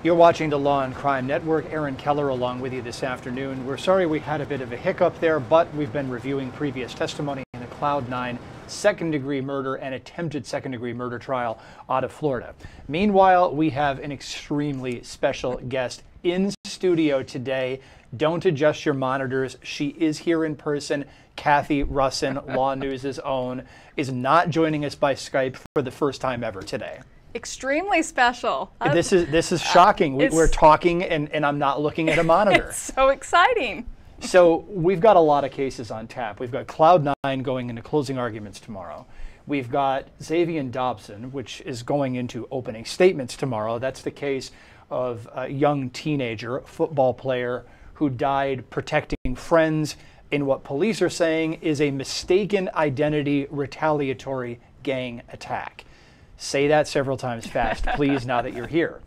You're watching the Law and Crime Network. Aaron Keller along with you this afternoon. We're sorry we had a bit of a hiccup there, but we've been reviewing previous testimony in the Cloud 9 second-degree murder and attempted second-degree murder trial out of Florida. Meanwhile, we have an extremely special guest in studio today. Don't adjust your monitors. She is here in person. Cathy Russon, Law News's own, is not joining us by Skype for the first time ever today. Extremely special. This is shocking. We're talking and I'm not looking at a monitor. It's so exciting. So we've got a lot of cases on tap. We've got Cloud 9 going into closing arguments tomorrow. We've got Xavier Dobson, which is going into opening statements tomorrow. That's the case of a young teenager, football player, who died protecting friends in what police are saying is a mistaken identity retaliatory gang attack. Say that several times fast, please, now that you're here.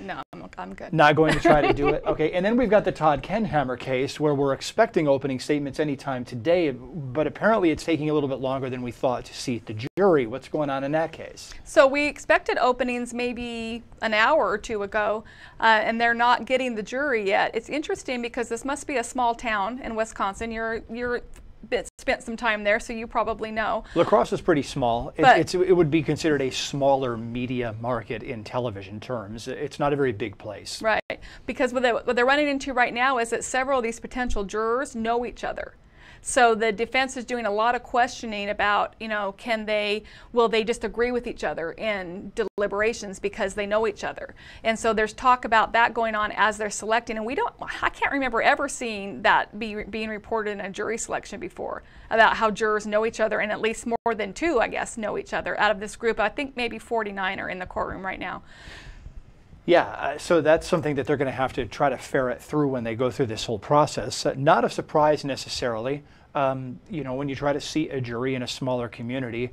No, I'm good. Not going to try to do it? Okay, and then we've got the Todd Kenhammer case where we're expecting opening statements anytime today, but apparently it's taking a little bit longer than we thought to seat the jury. What's going on in that case? So we expected openings maybe an hour or two ago, and they're not getting the jury yet. It's interesting because this must be a small town in Wisconsin. You're spent some time there, so you probably know. La Crosse is pretty small. It would be considered a smaller media market in television terms. It's not a very big place. Right, because what they're running into right now is that several of these potential jurors know each other. So the defense is doing a lot of questioning about, will they just agree with each other in deliberations because they know each other? And so there's talk about that going on as they're selecting. And I can't remember ever seeing that being reported in a jury selection before, about how jurors know each other, and at least more than two, I guess, know each other out of this group. I think maybe 49 are in the courtroom right now. Yeah, so that's something that they're going to have to try to ferret through when they go through this whole process. Not a surprise necessarily. When you try to seat a jury in a smaller community,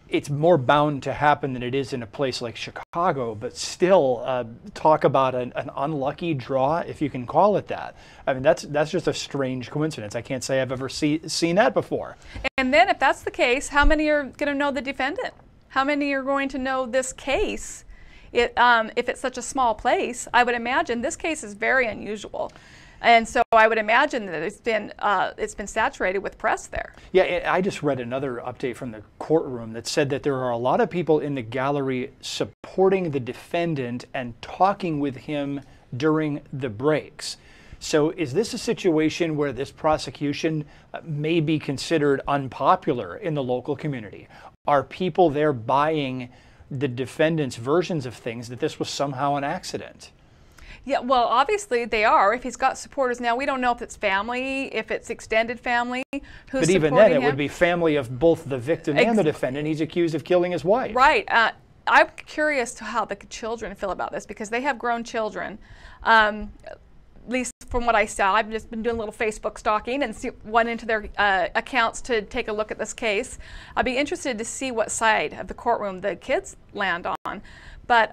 it's more bound to happen than it is in a place like Chicago, but still, talk about an unlucky draw, if you can call it that. I mean, that's just a strange coincidence. I can't say I've ever seen that before. And then if that's the case, how many are going to know the defendant? How many are going to know this case? If it's such a small place, I would imagine this case is very unusual. And so I would imagine that it's been saturated with press there. Yeah, I just read another update from the courtroom that said that there are a lot of people in the gallery supporting the defendant and talking with him during the breaks. So is this a situation where this prosecution may be considered unpopular in the local community? Are people there buying the defendant's versions of things, that this was somehow an accident? Yeah, well, obviously they are. If he's got supporters now, we don't know if it's family, if it's extended family who's supporting him. But even then, it would be family of both the victim and the defendant. He's accused of killing his wife. Right. I'm curious to how the children feel about this, because they have grown children. At least from what I saw, I've just been doing a little Facebook stalking and went into their accounts to take a look at this case. I'd be interested to see what side of the courtroom the kids land on. But,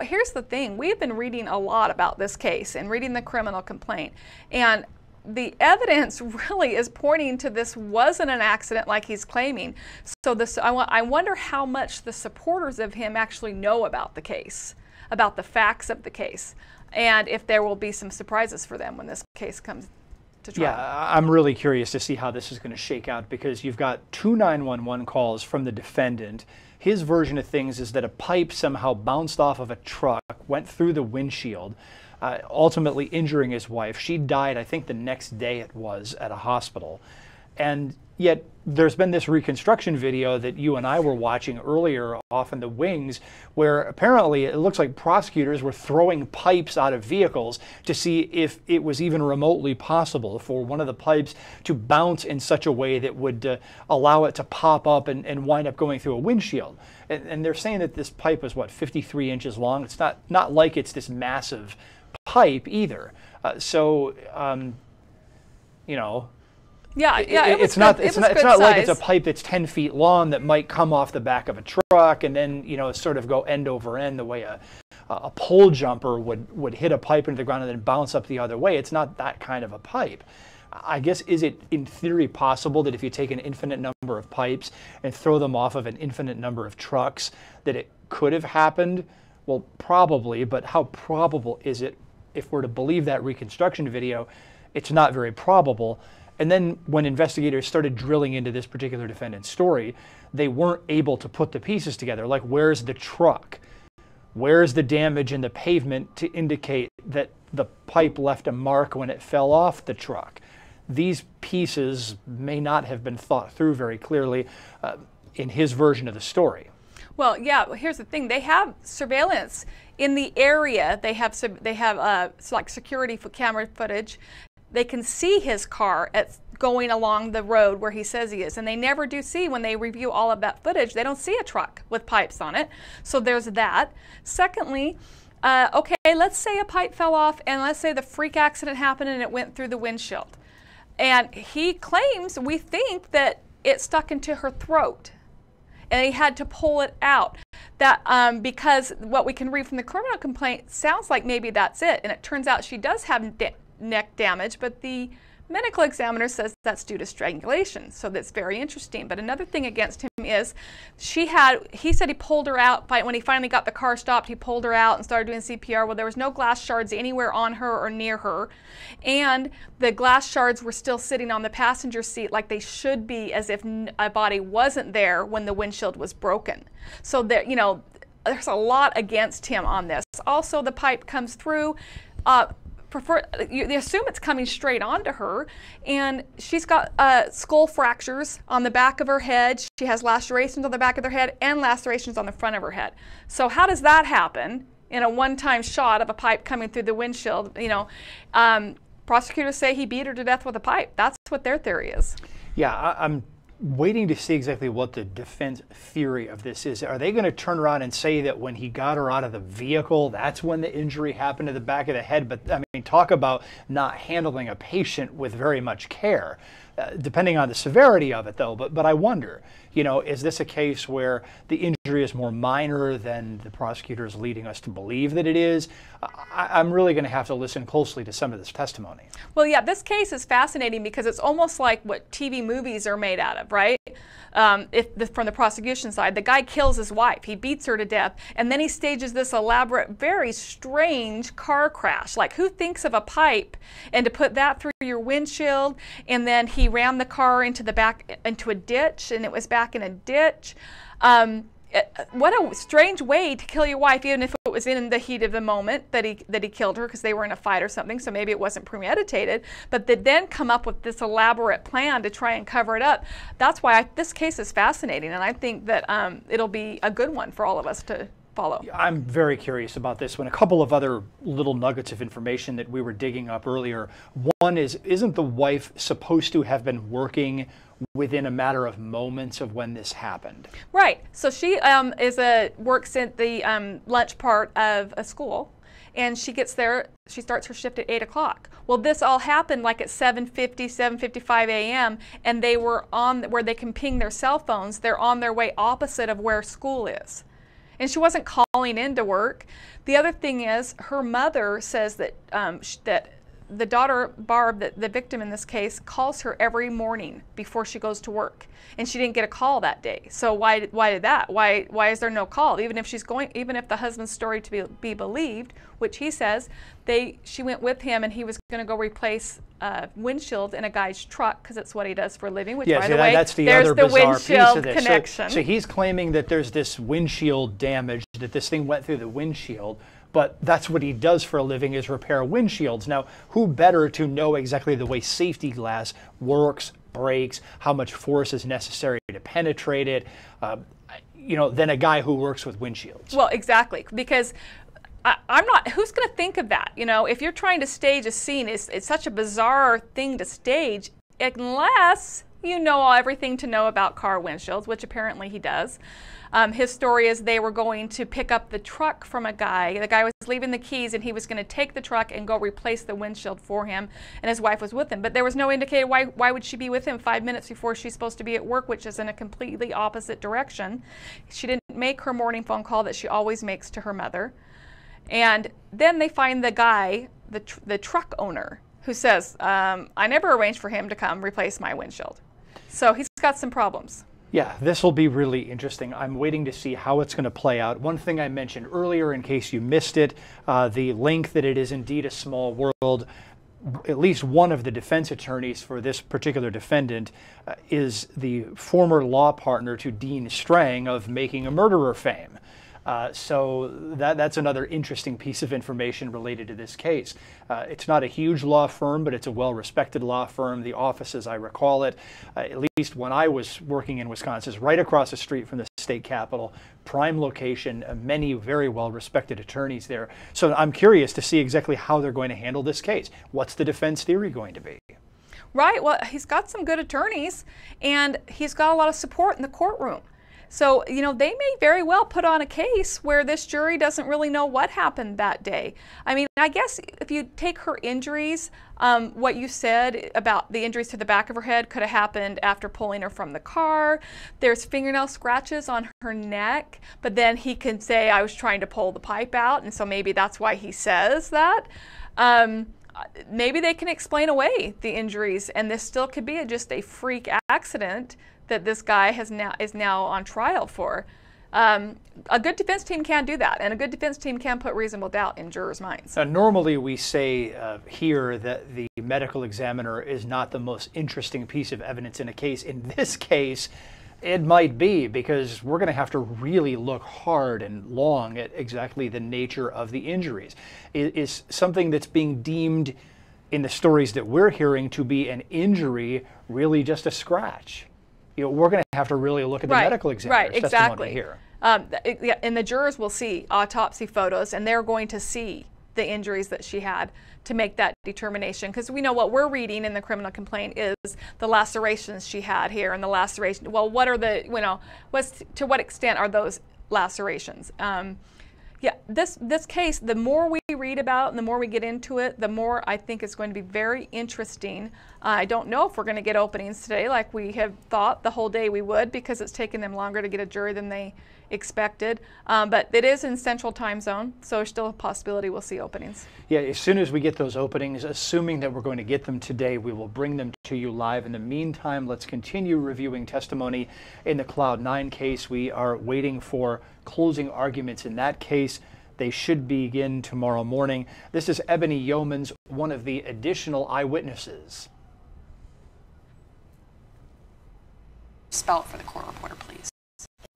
here's the thing. We've been reading a lot about this case and reading the criminal complaint. And the evidence really is pointing to this wasn't an accident like he's claiming. So I wonder how much the supporters of him actually know about the case, about the facts of the case, and if there will be some surprises for them when this case comes to trial. Yeah, I'm really curious to see how this is going to shake out, because you've got 2 911 calls from the defendant. His version of things is that a pipe somehow bounced off of a truck, went through the windshield, ultimately injuring his wife. She died, I think the next day it was, at a hospital. And yet there's been this reconstruction video that you and I were watching earlier off in the wings, where apparently it looks like prosecutors were throwing pipes out of vehicles to see if it was even remotely possible for one of the pipes to bounce in such a way that would allow it to pop up and wind up going through a windshield. And they're saying that this pipe is, what, 53 inches long? It's not like it's this massive pipe either. Yeah, it's not like it's a pipe that's 10 feet long that might come off the back of a truck and then sort of go end over end the way a pole jumper would hit a pipe into the ground and then bounce up the other way. It's not that kind of a pipe. I guess, is it in theory possible that if you take an infinite number of pipes and throw them off of an infinite number of trucks, that it could have happened Well, probably, but how probable is it? If we're to believe that reconstruction video, it's not very probable. And then when investigators started drilling into this particular defendant's story, they weren't able to put the pieces together. Like, where's the truck? Where's the damage in the pavement to indicate that the pipe left a mark when it fell off the truck? These pieces may not have been thought through very clearly in his version of the story. Well, yeah, here's the thing. They have surveillance in the area. They have like security camera footage. They can see his car going along the road where he says he is. And they never do see, when they review all of that footage, they don't see a truck with pipes on it. So there's that. Secondly, okay, let's say a pipe fell off, and let's say the freak accident happened and it went through the windshield. And he claims, we think, that it stuck into her throat and he had to pull it out. That because what we can read from the criminal complaint sounds like maybe that's it. And it turns out she does have neck damage, but the medical examiner says that's due to strangulation. So that's very interesting. But another thing against him is he said he pulled her out when he finally got the car stopped. He pulled her out and started doing CPR. Well, there was no glass shards anywhere on her or near her, and the glass shards were still sitting on the passenger seat like they should be, as if a body wasn't there when the windshield was broken. So there, there's a lot against him on this. Also, the pipe comes through. You assume it's coming straight onto her, and she's got skull fractures on the back of her head. She has lacerations on the back of her head and lacerations on the front of her head. So how does that happen in a one-time shot of a pipe coming through the windshield? Prosecutors say he beat her to death with a pipe. That's what their theory is. Yeah, I'm waiting to see exactly what the defense theory of this is. Are they going to turn around and say that when he got her out of the vehicle, that's when the injury happened to the back of the head? But I mean, talk about not handling a patient with very much care, depending on the severity of it, though. But I wonder, is this a case where the injury is more minor than the prosecutor is leading us to believe that it is? I'm really going to have to listen closely to some of this testimony. Well, yeah, this case is fascinating because it's almost like what TV movies are made out of, right? From the prosecution side, the guy kills his wife, he beats her to death, and then he stages this elaborate, very strange car crash. Like, who thinks of a pipe and to put that through your windshield? And then he rammed the car into a ditch, and it was back in a ditch. What a strange way to kill your wife, even if it was in the heat of the moment that he killed her because they were in a fight or something, so maybe it wasn't premeditated, but they then come up with this elaborate plan to try and cover it up. That's why this case is fascinating, and I think that it'll be a good one for all of us to follow. I'm very curious about this one. A couple of other little nuggets of information that we were digging up earlier. One is, isn't the wife supposed to have been working within a matter of moments of when this happened? Right. So she works at the lunch part of a school, and she gets there, she starts her shift at 8 o'clock. Well, this all happened like at 7:50, 7:55 a.m., and they were on where they can ping their cell phones. They're on their way opposite of where school is. And she wasn't calling in to work. The other thing is, her mother says that that the daughter, Barb, the victim in this case, calls her every morning before she goes to work, and she didn't get a call that day. So why did that? Why is there no call? Even if the husband's story to be believed, which he says, she went with him and he was going to go replace windshield in a guy's truck because it's what he does for a living. Which, by the way, that's there's other the bizarre piece windshield of this. connection. So he's claiming that there's this windshield damage, that this thing went through the windshield. But that's what he does for a living, is repair windshields. Now, who better to know exactly the way safety glass works, breaks, how much force is necessary to penetrate it, than a guy who works with windshields? Well, exactly, because I'm not, who's going to think of that? If you're trying to stage a scene, it's such a bizarre thing to stage, unless you know everything to know about car windshields, which apparently he does. His story is they were going to pick up the truck from a guy. The guy was leaving the keys, and he was going to take the truck and go replace the windshield for him, and his wife was with him. But there was no indicator why would she be with him 5 minutes before she's supposed to be at work, which is in a completely opposite direction. She didn't make her morning phone call that she always makes to her mother. And then they find the guy, the truck owner, who says, I never arranged for him to come replace my windshield. So he's got some problems. Yeah, this will be really interesting. I'm waiting to see how it's going to play out. One thing I mentioned earlier, in case you missed it, the link that it is indeed a small world. At least one of the defense attorneys for this particular defendant is the former law partner to Dean Strang of Making a Murderer fame. So that's another interesting piece of information related to this case. It's not a huge law firm, but it's a well-respected law firm. The office, as I recall it, at least when I was working in Wisconsin, is right across the street from the state capitol, prime location, many very well-respected attorneys there. So I'm curious to see exactly how they're going to handle this case. What's the defense theory going to be? Right, well, he's got some good attorneys, and he's got a lot of support in the courtroom. So, you know, they may very well put on a case where this jury doesn't really know what happened that day. I mean, I guess if you take her injuries, what you said about the injuries to the back of her head could have happened after pulling her from the car. There's fingernail scratches on her neck, but then he can say, I was trying to pull the pipe out, and so maybe that's why he says that. Maybe they can explain away the injuries, and this still could be just a freak accident that this guy is now on trial for. A good defense team can do that, and a good defense team can put reasonable doubt in jurors' minds. Normally we say here that the medical examiner is not the most interesting piece of evidence in a case. In this case, it might be, because we're going to have to really look hard and long at exactly the nature of the injuries. Is something that's being deemed in the stories that we're hearing to be an injury really just a scratch? You know, we're going to have to really look at the medical examiner's testimony here. And the jurors will see autopsy photos, and they're going to see the injuries that she had to make that determination. Because we know what we're reading in the criminal complaint is the lacerations she had here, and the laceration. Well, what are the, you know, to what extent are those lacerations? Yeah, this case, the more we read about and the more we get into it, the more I think it's going to be very interesting. I don't know if we're going to get openings today like we have thought the whole day we would, because it's taken them longer to get a jury than they expected. But it is in Central Time Zone, so there's still a possibility we'll see openings. Yeah, as soon as we get those openings, assuming that we're going to get them today, we will bring them to you live. In the meantime, let's continue reviewing testimony in the Cloud 9 case. We are waiting for closing arguments in that case. They should begin tomorrow morning. This is Ebony Yeomans, one of the additional eyewitnesses. Spell it for the court reporter, please.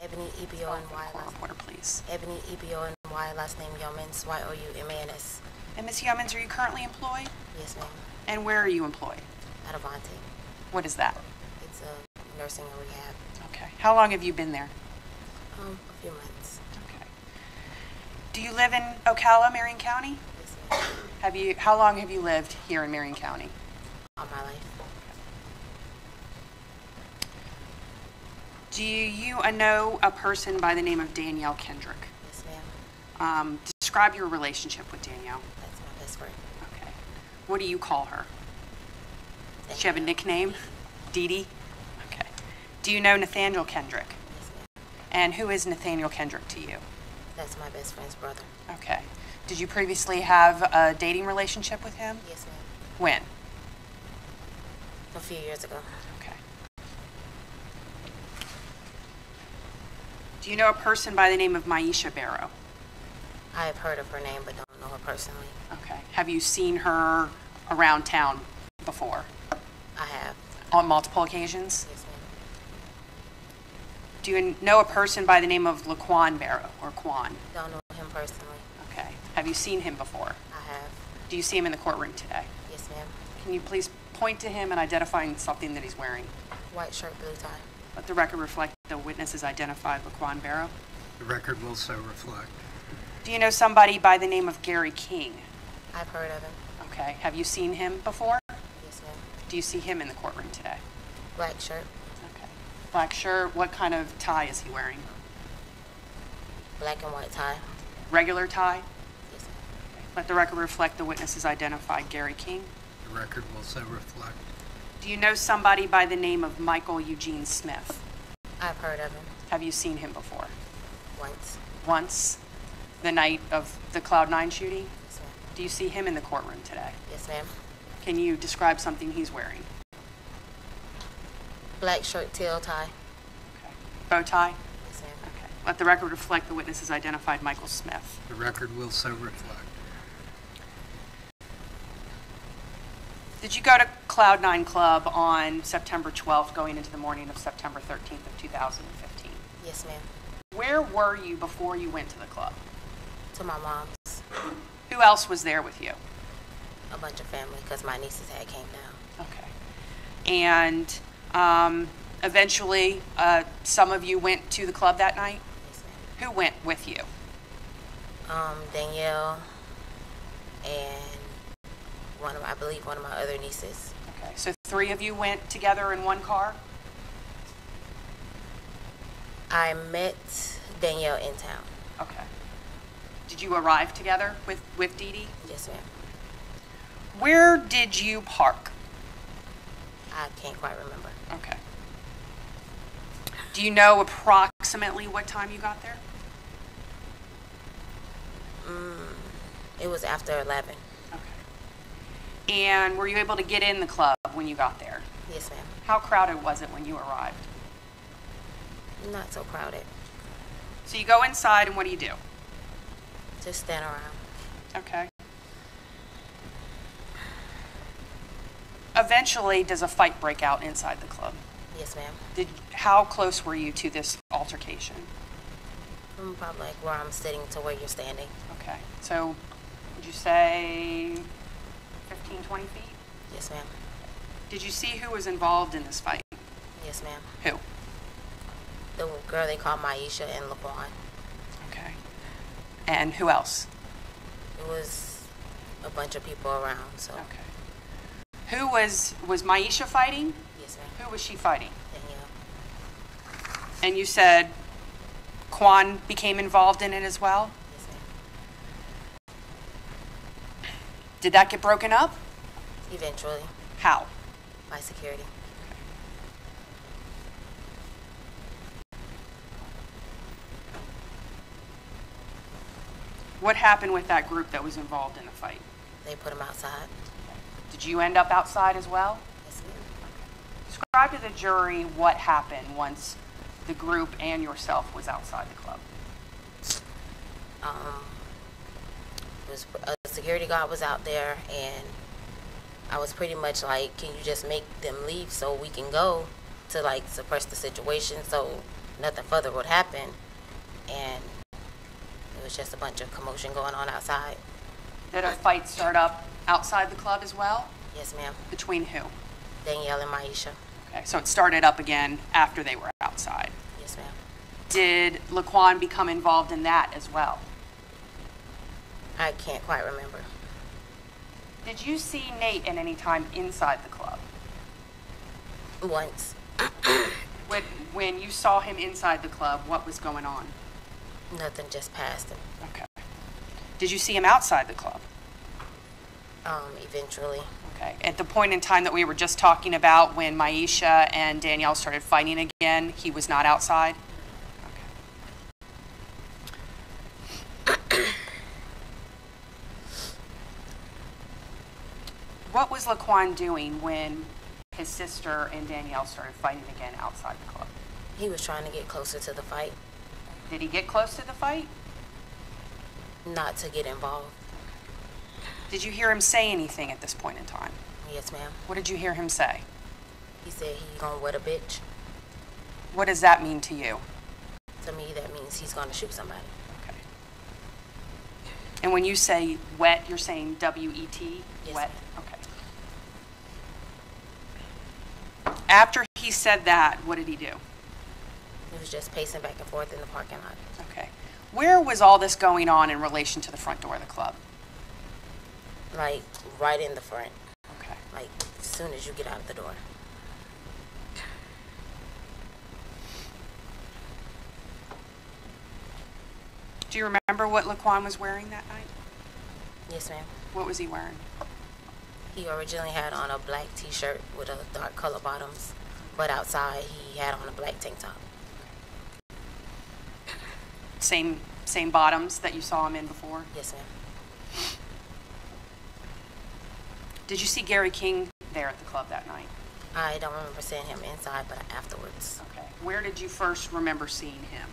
Ebony E-B-O-N-Y, Court reporter, please. Ebony E-B-O-N-Y, last name Yeomans, Y-O-U-M-A-N-S. And Ms. Yeomans, are you currently employed? Yes, ma'am. And where are you employed? At Avante. What is that? It's a nursing and rehab. Okay. How long have you been there? A few months. Okay. Do you live in Ocala, Marion County? Yes, ma'am. How long have you lived here in Marion County? All my life. Do you know a person by the name of Danielle Kendrick? Yes, ma'am. Describe your relationship with Danielle. That's my best friend. Okay. What do you call her? Does she have a nickname? Dee Dee? Okay. Do you know Nathaniel Kendrick? Yes, ma'am. And who is Nathaniel Kendrick to you? That's my best friend's brother. Okay. Did you previously have a dating relationship with him? Yes, ma'am. When? A few years ago. Okay. Do you know a person by the name of Maisha Barrow? I have heard of her name, but don't know her personally. Okay. Have you seen her around town before? I have. On multiple occasions? Yes, ma'am. Do you know a person by the name of Laquan Barrow, or Quan? Don't know him personally. Okay. Have you seen him before? I have. Do you see him in the courtroom today? Yes, ma'am. Can you please point to him and identify something that he's wearing? White shirt, blue tie. Let the record reflect the witnesses identified Laquan Barrow. The record will so reflect. Do you know somebody by the name of Gary King? I've heard of him. Okay. Have you seen him before? Yes, ma'am. Do you see him in the courtroom today? Black shirt, Okay. Black shirt. What kind of tie is he wearing? black and white tie. Regular tie? Yes, ma'am. Let the record reflect the witnesses identified Gary King. The record will so reflect. Do you know somebody by the name of Michael Eugene Smith? I've heard of him Have you seen him before? once. Once? The night of the Cloud 9 shooting? Yes, ma'am. Do you see him in the courtroom today? Yes, ma'am. Can you describe something he's wearing? Black shirt, teal tie. Okay. Bow tie? Yes, ma'am. Okay. Let the record reflect the witnesses identified Michael Smith. The record will so reflect. Did you go to Cloud9 Club on September 12th, going into the morning of September 13th of 2015? Yes, ma'am. Where were you before you went to the club? To my mom's. Who else was there with you? A bunch of family, because my nieces had came down. Okay. And eventually, some of you went to the club that night? Yes, ma'am. Who went with you? Danielle and I believe one of my other nieces. Okay, so 3 of you went together in one car? I met Danielle in town. Okay. Did you arrive together with Dee Dee? Yes, ma'am. Where did you park? I can't quite remember. Okay. Do you know approximately what time you got there? It was after 11. Okay. And were you able to get in the club when you got there? Yes, ma'am. How crowded was it when you arrived? Not so crowded. So you go inside and what do you do? Just stand around. Okay. Eventually, does a fight break out inside the club? Yes, ma'am. How close were you to this altercation? Probably like where I'm sitting to where you're standing. Okay. So would you say 15, 20 feet? Yes, ma'am. Did you see who was involved in this fight? Yes, ma'am. Who? The girl they called Maisha and LaQuan. Okay. And who else? It was a bunch of people around, so. Okay. Who was Maisha fighting? Yes, ma'am. Who was she fighting? Danielle. And you said Quan became involved in it as well? Yes, ma'am. Did that get broken up? Eventually, How? by security. What happened with that group that was involved in the fight? They put him outside. Did you end up outside as well? Yes, ma'am. Describe to the jury what happened once the group and yourself was outside the club. A security guard was out there, and I was pretty much like, can you just make them leave so we can go, to like suppress the situation so nothing further would happen. And it was just a bunch of commotion going on outside. Did a fight start up outside the club as well? Yes, ma'am. Between who? Danielle and Maisha. Okay, so it started up again after they were outside. Yes, ma'am. Did LaQuan become involved in that as well? I can't quite remember. Did you see Nate at any time inside the club? Once. When you saw him inside the club, what was going on? Nothing, just passed him. Okay. Did you see him outside the club? Eventually. Okay. At the point in time that we were just talking about when Maisha and Danielle started fighting again, he was not outside? Okay. What was LaQuan doing when his sister and Danielle started fighting again outside the club? He was trying to get closer to the fight, Did he get close to the fight? not to get involved. Did you hear him say anything at this point in time? Yes, ma'am. What did you hear him say? He said he gonna wet a bitch. What does that mean to you? To me, that means he's gonna shoot somebody. Okay. And when you say wet, you're saying W-E-T? Yes, Wet? ma'am. Okay. After he said that, what did he do? He was just pacing back and forth in the parking lot. Okay. Where was all this going on in relation to the front door of the club? Like, right in the front. Okay. Like, as soon as you get out of the door. Do you remember what LaQuan was wearing that night? Yes, ma'am. What was he wearing? He originally had on a black t-shirt with a dark color bottoms, but outside he had on a black tank top. Same bottoms that you saw him in before? Yes, ma'am. Did you see Gary King there at the club that night? I don't remember seeing him inside, but afterwards, Okay. Where did you first remember seeing him?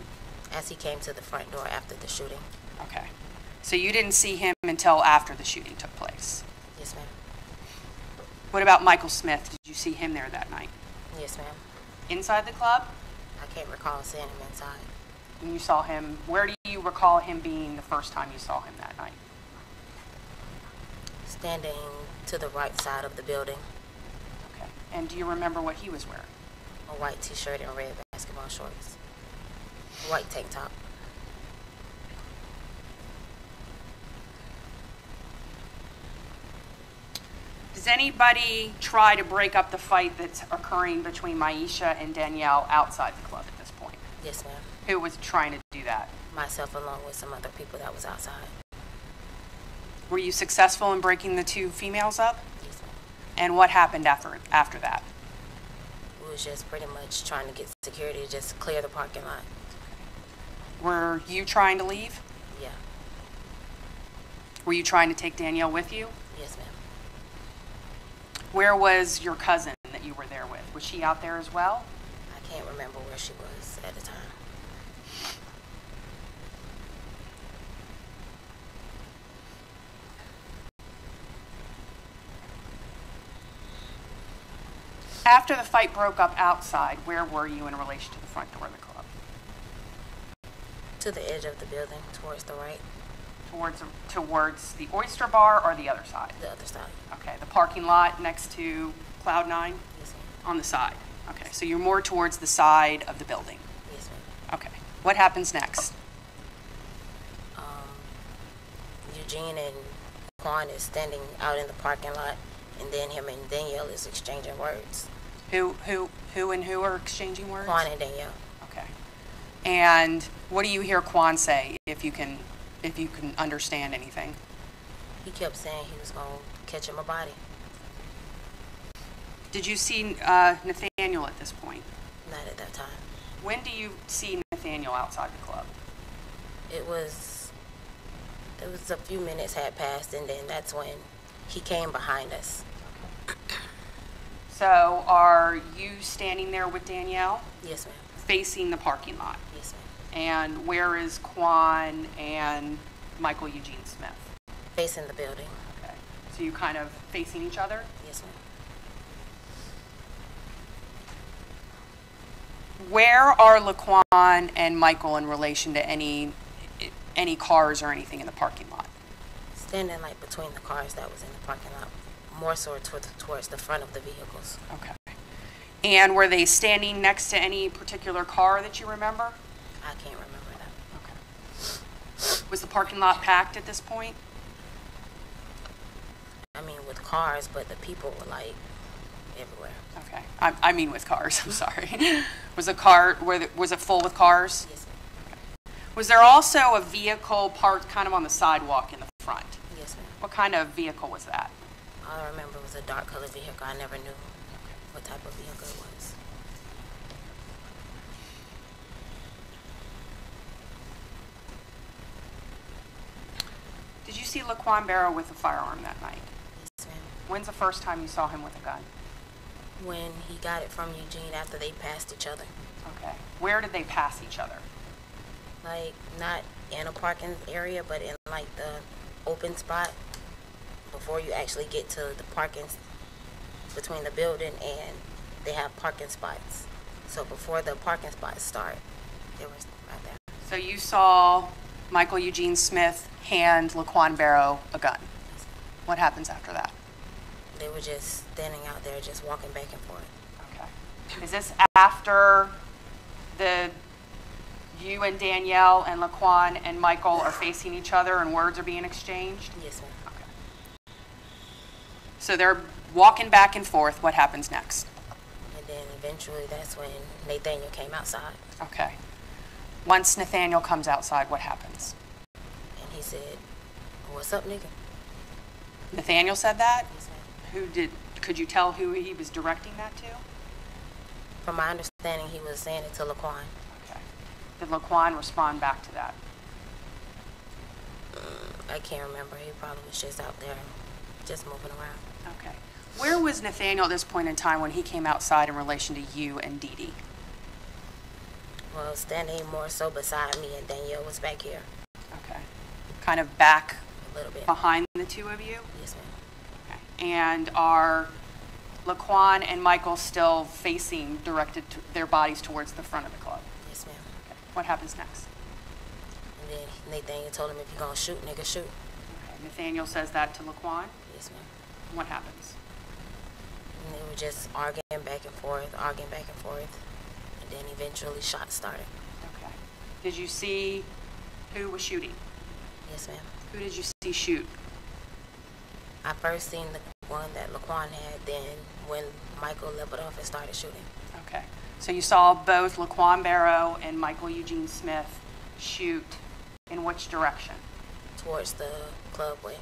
as he came to the front door after the shooting. Okay. So you didn't see him until after the shooting took place. Yes, ma'am. What about Michael Smith? Did you see him there that night? Yes, ma'am. Inside the club? I can't recall seeing him inside. And you saw him, where do you recall him being the first time you saw him that night? Standing to the right side of the building, Okay. And do you remember what he was wearing? a white t-shirt and red basketball shorts, a white tank top. Does anybody try to break up the fight that's occurring between Maisha and Danielle outside the club at this point? Yes, ma'am. Who was trying to do that? Myself along with some other people that was outside. Were you successful in breaking the two females up? Yes, ma'am. And what happened after that? We was just pretty much trying to get security to just clear the parking lot. Were you trying to leave? Yeah. Were you trying to take Danielle with you? Yes, ma'am. Where was your cousin that you were there with? Was she out there as well? I can't remember where she was at the time. After the fight broke up outside, where were you in relation to the front door of the club? To the edge of the building, towards the right, Towards the Oyster Bar or the other side? the other side. Okay, the parking lot next to Cloud 9? Yes, ma'am. On the side. Okay, so you're more towards the side of the building. Yes, ma'am. Okay. What happens next? Eugene and Quan is standing out in the parking lot, and then him and Danielle is exchanging words. Who and who are exchanging words? Quan and Danielle. Okay. And what do you hear Quan say, if you can understand anything? He kept saying he was going to catch him a body. Did you see Nathaniel at this point? Not at that time. When do you see Nathaniel outside the club? It was a few minutes had passed, and then that's when he came behind us. So are you standing there with Danielle, Yes, ma'am. facing the parking lot? Yes, ma'am. And where is Quan and Michael Eugene Smith? Facing the building. Okay. So you kind of facing each other? Yes, ma'am. Where are Laquan and Michael in relation to any cars or anything in the parking lot? Standing like between the cars that was in the parking lot, more so towards the front of the vehicles. Okay. And were they standing next to any particular car that you remember? I can't remember that. Okay. Was the parking lot packed at this point? I mean, with cars, but the people were like everywhere. Okay. I mean with cars, I'm sorry. Was it full with cars? Yes, ma'am. Was there also a vehicle parked kind of on the sidewalk in the front? Yes, ma'am. What kind of vehicle was that? All I remember was a dark colored vehicle. I never knew what type of vehicle it was. Did you see Laquan Barrow with a firearm that night? Yes, ma'am. When's the first time you saw him with a gun? When he got it from Eugene after they passed each other. Okay. Where did they pass each other? Like, not in a parking area, but in like the open spot before you actually get to the parking between the building, and they have parking spots. So before the parking spots start, they were right there. So you saw Michael Eugene Smith hand Laquan Barrow a gun. What happens after that? They were just standing out there, just walking back and forth. Okay. Is this after you and Danielle and Laquan and Michael are facing each other and words are being exchanged? Yes, ma'am. Okay. So they're walking back and forth. What happens next? And then eventually that's when Nathaniel came outside, Okay. Once Nathaniel comes outside, what happens? and he said, "What's up, nigga?" Nathaniel said that? Yes, ma'am. Could you tell who he was directing that to? From my understanding, he was saying it to Laquan. Okay. Did Laquan respond back to that? I can't remember. He probably was just out there, just moving around. Okay. Where was Nathaniel at this point in time when he came outside in relation to you and Dee Dee? Well, standing more so beside me, and Danielle was back here Okay. Kind of back a little bit. behind the two of you? Yes, ma'am. Okay. And are Laquan and Michael still facing, directed their bodies towards the front of the club? Yes, ma'am. Okay. What happens next? And then Nathaniel told him, if you're going to shoot, nigga, shoot. Okay. Nathaniel says that to Laquan. Yes, ma'am. What happens? And they were just arguing back and forth, and then eventually shots started. Okay. Did you see who was shooting? Yes, ma'am. Who did you see shoot? I first seen the one that Laquan had, then when Michael leveled off and started shooting. Okay. So you saw both Laquan Barrow and Michael Eugene Smith shoot in which direction? Towards the club way.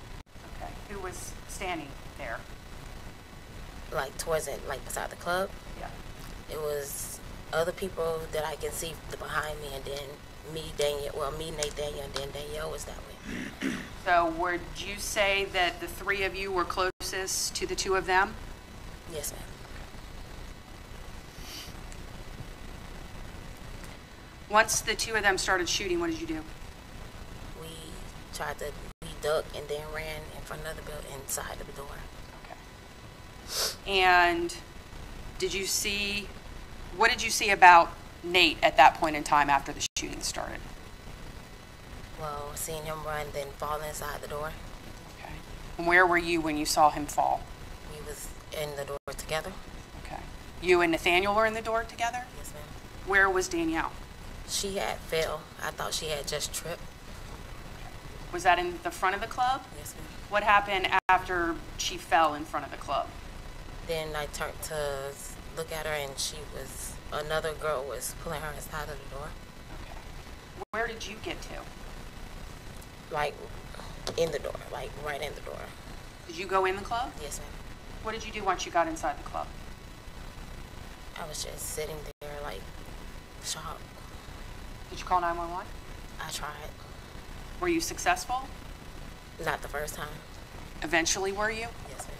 Okay. Who was standing there? Like towards it, like beside the club. Yeah. It was other people that I can see behind me, and then me, Nathaniel, and then Danielle was that way. So would you say that the three of you were closest to the two of them? Yes, ma'am. Once the two of them started shooting, what did you do? We ducked and then ran in front of the building, inside the door. Okay. And what did you see about Nate at that point in time after the shooting started? Well, seeing him run, then fall inside the door. Okay. And where were you when you saw him fall? We was in the door together. Okay. You and Nathaniel were in the door together? Yes, ma'am. Where was Danielle? She had fell. I thought she had just tripped. Was that in the front of the club? Yes, ma'am. What happened after she fell in front of the club? Then I turned to look at her, and another girl was pulling her inside of the door. Okay. Where did you get to? Like, in the door, like right in the door. Did you go in the club? Yes, ma'am. What did you do once you got inside the club? I was just sitting there, like, shocked. Did you call 911? I tried. Were you successful? Not the first time. Eventually, were you? Yes, ma'am.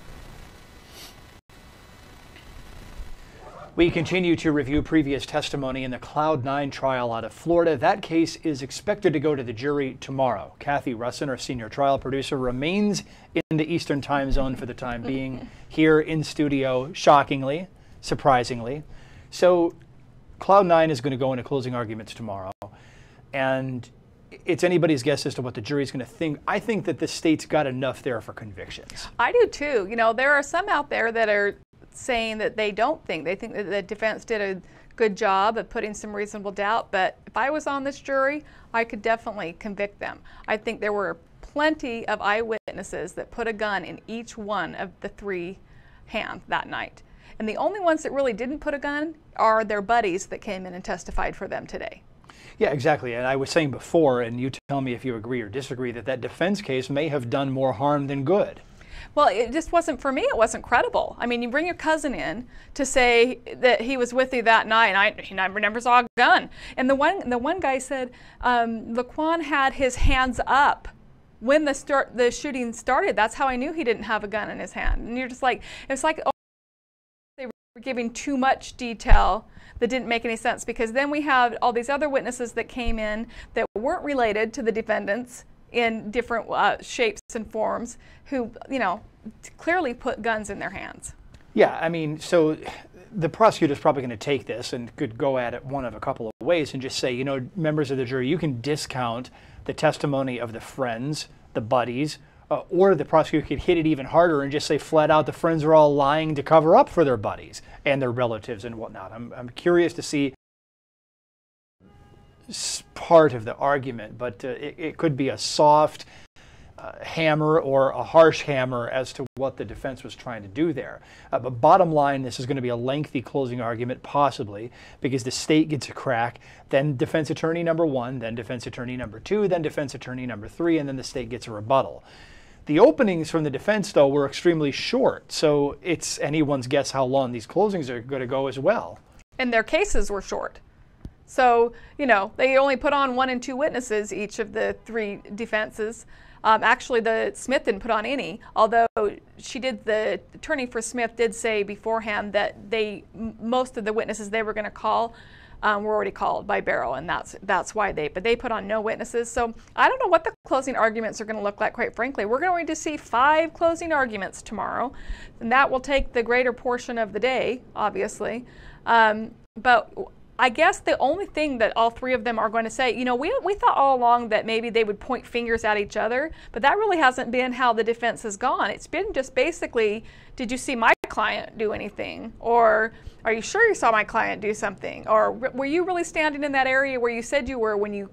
We continue to review previous testimony in the Cloud 9 trial out of Florida. That case is expected to go to the jury tomorrow. Cathy Russon, our senior trial producer, remains in the Eastern time zone for the time being, here in studio, shockingly, surprisingly. So Cloud 9 is going to go into closing arguments tomorrow, and it's anybody's guess as to what the jury's going to think. I think that the state's got enough there for convictions. I do too. You know, there are some out there that are saying that they don't think. They think that the defense did a good job of putting some reasonable doubt, but if I was on this jury, I could definitely convict them. I think there were plenty of eyewitnesses that put a gun in each one of the three hands that night. And the only ones that really didn't put a gun are their buddies that came in and testified for them today. Yeah, exactly. And I was saying before, and you tell me if you agree or disagree, that defense case may have done more harm than good. Well, it just wasn't, for me, it wasn't credible. I mean, you bring your cousin in to say that he was with you that night, and he never saw a gun. And the one guy said Laquan had his hands up when the shooting started. That's how I knew he didn't have a gun in his hand. And you're just like, it's like, oh, they were giving too much detail that didn't make any sense, because then we have all these other witnesses that came in that weren't related to the defendants in different shapes and forms, who, you know, clearly put guns in their hands. Yeah, I mean, so the prosecutor's probably going to take this and could go at it one of a couple of ways and just say, you know, members of the jury, you can discount the testimony of the friends, the buddies, or the prosecutor could hit it even harder and just say flat out the friends are all lying to cover up for their buddies and their relatives and whatnot. I'm curious to see part of the argument, but it could be a soft hammer or a harsh hammer as to what the defense was trying to do there. But bottom line, this is going to be a lengthy closing argument, possibly, because the state gets a crack, then defense attorney number one, then defense attorney number two, then defense attorney number three, and then the state gets a rebuttal. The openings from the defense, though, were extremely short, so it's anyone's guess how long these closings are going to go as well. And their cases were short. So, you know, they only put on 1 and 2 witnesses, each of the 3 defenses. Actually, the Smith didn't put on any, although the attorney for Smith did say beforehand that most of the witnesses they were going to call were already called by Barrow, and that's why they put on no witnesses. So I don't know what the closing arguments are going to look like, quite frankly. We're going to see 5 closing arguments tomorrow, and that will take the greater portion of the day, obviously. But I guess the only thing that all 3 of them are going to say, you know, we thought all along that maybe they would point fingers at each other, but that really hasn't been how the defense has gone. It's been just basically, did you see my client do anything? Or are you sure you saw my client do something? Or were you really standing in that area where you said you were when you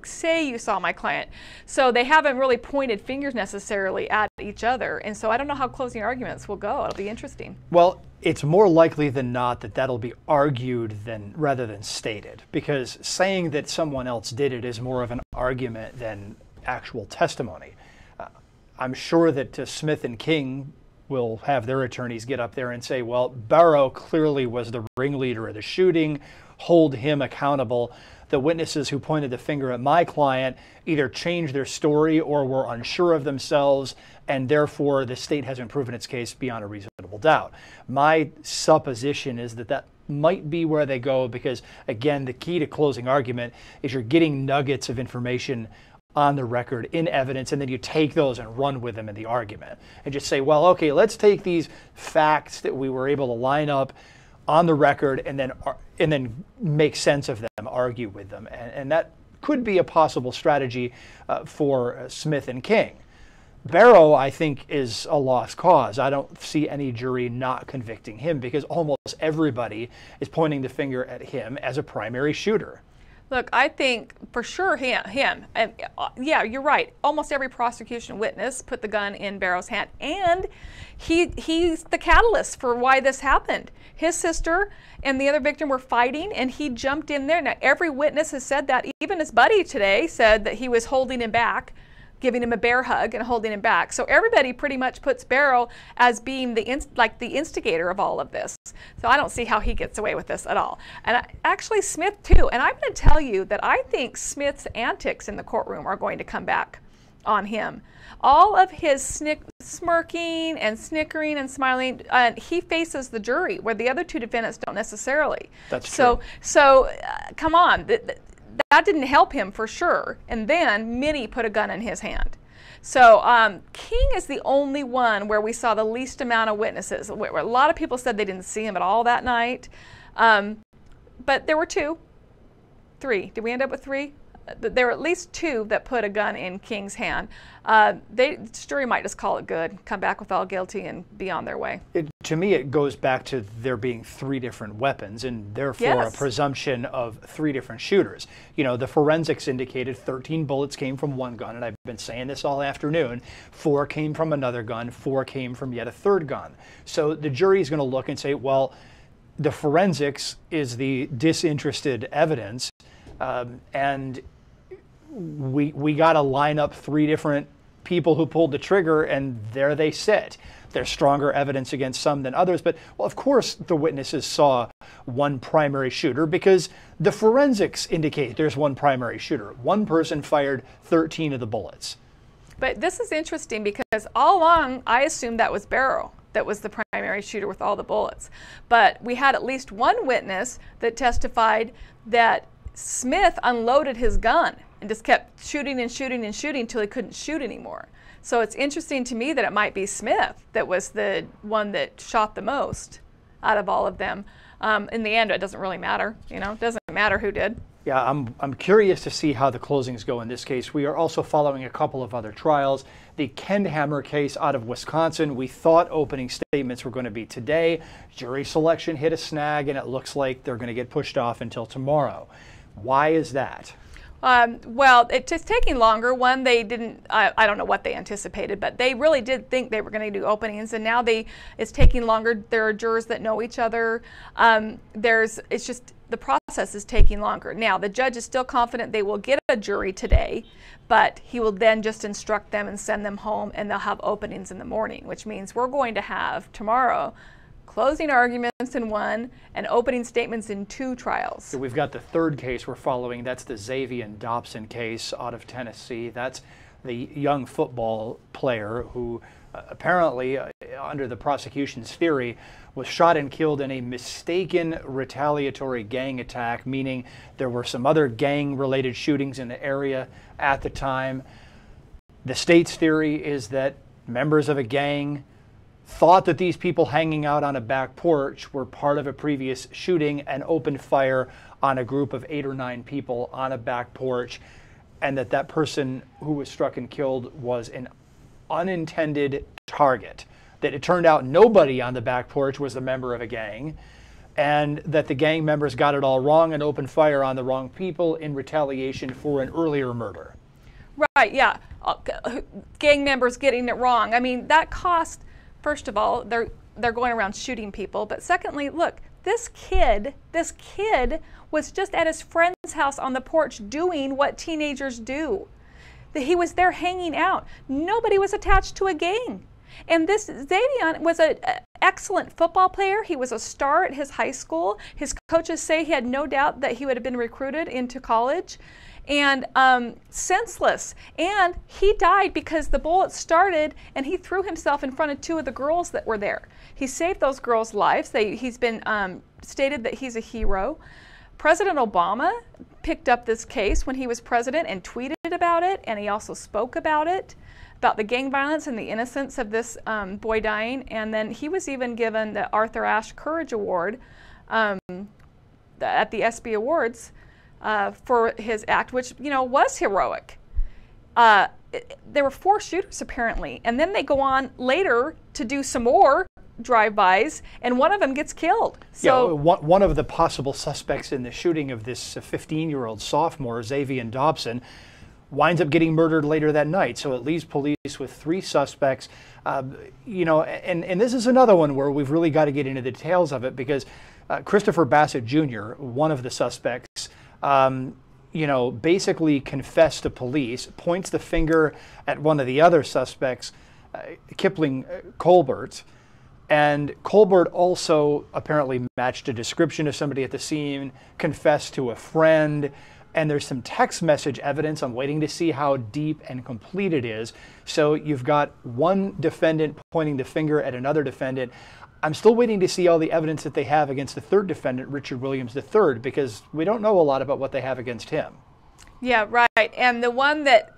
say you saw my client? So they haven't really pointed fingers necessarily at each other. And so I don't know how closing arguments will go. It'll be interesting. Well, it's more likely than not that that'll be argued rather than stated, because saying that someone else did it is more of an argument than actual testimony. I'm sure that Smith and King will have their attorneys get up there and say, well, Barrow clearly was the ringleader of the shooting, hold him accountable. The witnesses who pointed the finger at my client either changed their story or were unsure of themselves, and therefore the state hasn't proven its case beyond a reasonable doubt. My supposition is that might be where they go, because again, the key to closing argument is you're getting nuggets of information on the record in evidence, and then you take those and run with them in the argument and just say, well, okay, let's take these facts that we were able to line up on the record and then make sense of them, argue with them. And that could be a possible strategy for Smith and King. Barrow, I think, is a lost cause. I don't see any jury not convicting him, because almost everybody is pointing the finger at him as a primary shooter. Look, I think for sure him. And yeah, you're right. Almost every prosecution witness put the gun in Barrow's hand, and he's the catalyst for why this happened. His sister and the other victim were fighting, and he jumped in there. Now, every witness has said that. Even his buddy today said that he was holding him back, giving him a bear hug and holding him back. So everybody pretty much puts Barrow as being the instigator of all of this. So I don't see how he gets away with this at all. And actually Smith too. And I'm going to tell you that I think Smith's antics in the courtroom are going to come back on him. All of his smirking and snickering and smiling, he faces the jury, where the other 2 defendants don't necessarily. That's true. So come on. That didn't help him for sure. And then Minnie put a gun in his hand. So King is the only one where we saw the least amount of witnesses. Where a lot of people said they didn't see him at all that night. But there were 3. Did we end up with 3? There were at least 2 that put a gun in King's hand. The jury might just call it good, come back with all guilty, and be on their way. To me, it goes back to there being 3 different weapons, and therefore a presumption of 3 different shooters. You know, the forensics indicated 13 bullets came from one gun, and I've been saying this all afternoon. 4 came from another gun, 4 came from yet a third gun. So the jury is going to look and say, well, the forensics is the disinterested evidence, and we got to line up 3 different people who pulled the trigger, and there they sit. There's stronger evidence against some than others, but well, of course the witnesses saw one primary shooter, because the forensics indicate there's one primary shooter. One person fired 13 of the bullets. But this is interesting, because all along I assumed that was Barrow that was the primary shooter with all the bullets. But we had at least one witness that testified that Smith unloaded his gun and just kept shooting and shooting and shooting until he couldn't shoot anymore. So it's interesting to me that it might be Smith that was the one that shot the most out of all of them. In the end, it doesn't really matter. You know, it doesn't matter who did. Yeah, I'm curious to see how the closings go in this case. We are also following a couple of other trials. The Kendhammer case out of Wisconsin, we thought opening statements were going to be today. Jury selection hit a snag, and it looks like they're going to get pushed off until tomorrow. Why is that? Well, it's just taking longer. One, they didn't, I don't know what they anticipated, but they really did think they were going to do openings, and now it's taking longer. There are jurors that know each other. It's just, the process is taking longer. Now, the judge is still confident they will get a jury today, but he will then just instruct them and send them home, and they'll have openings in the morning, which means we're going to have tomorrow closing arguments in 1 and opening statements in 2 trials. So we've got the third case we're following. That's the Xavier Dobson case out of Tennessee. That's the young football player who apparently, under the prosecution's theory, was shot and killed in a mistaken retaliatory gang attack, meaning there were some other gang-related shootings in the area at the time. The state's theory is that members of a gang thought that these people hanging out on a back porch were part of a previous shooting and opened fire on a group of 8 or 9 people on a back porch, and that person who was struck and killed was an unintended target. That it turned out nobody on the back porch was a member of a gang, and that the gang members got it all wrong and opened fire on the wrong people in retaliation for an earlier murder. Right, yeah. Gang members getting it wrong. I mean, that cost, first of all, they're going around shooting people, but secondly, look, this kid was just at his friend's house on the porch doing what teenagers do. He was there hanging out. Nobody was attached to a gang. And this Xavion was an excellent football player. He was a star at his high school. His coaches say he had no doubt that he would have been recruited into college. And senseless. And he died because the bullet started and he threw himself in front of 2 of the girls that were there. He saved those girls' lives. He's been stated that he's a hero. President Obama picked up this case when he was president and tweeted about it, and he also spoke about it, about the gang violence and the innocence of this boy dying. And then he was even given the Arthur Ashe Courage Award at the ESPY Awards for his act, which, you know, was heroic. There were 4 shooters apparently, and then they go on later to do some more drive-bys, and one of them gets killed. So yeah, one of the possible suspects in the shooting of this 15-year-old sophomore, Xavion Dobson, winds up getting murdered later that night. So it leaves police with 3 suspects. You know, and this is another one where we've really got to get into the details of it, because Christopher Bassett Jr., one of the suspects, you know, basically confessed to police, points the finger at one of the other suspects, Kipling Colbert. And Colbert also apparently matched a description of somebody at the scene, confessed to a friend, and there's some text message evidence. I'm waiting to see how deep and complete it is. So you've got one defendant pointing the finger at another defendant. I'm still waiting to see all the evidence that they have against the 3rd defendant, Richard Williams III, because we don't know a lot about what they have against him. yeah, right. And the one that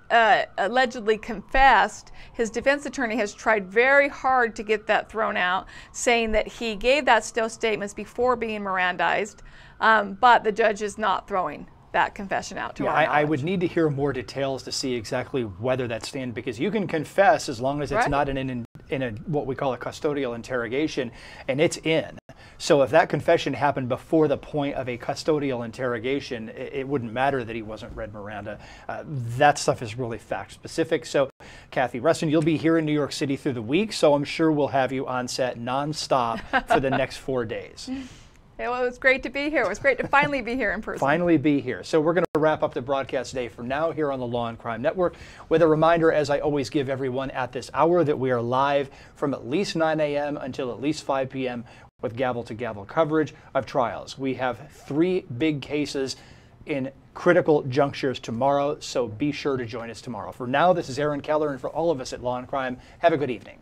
allegedly confessed, his defense attorney has tried very hard to get that thrown out, saying that he gave those statements before being Mirandized, but the judge is not throwing that confession out to our knowledge. I would need to hear more details to see exactly whether that stands, because you can confess as long as it's not in a what we call a custodial interrogation, and it's in. So if that confession happened before the point of a custodial interrogation, it wouldn't matter that he wasn't read Miranda. That stuff is really fact specific. So Cathy Russon, you'll be here in New York City through the week, so I'm sure we'll have you on set nonstop for the next 4 days. Well, it was great to be here. It was great to finally be here in person. Finally be here. So we're going to wrap up the broadcast today for now here on the Law and Crime Network with a reminder, as I always give everyone at this hour, that we are live from at least 9 a.m. until at least 5 p.m. with gavel-to-gavel coverage of trials. We have 3 big cases in critical junctures tomorrow, so be sure to join us tomorrow. For now, this is Aaron Keller, and for all of us at Law and Crime, have a good evening.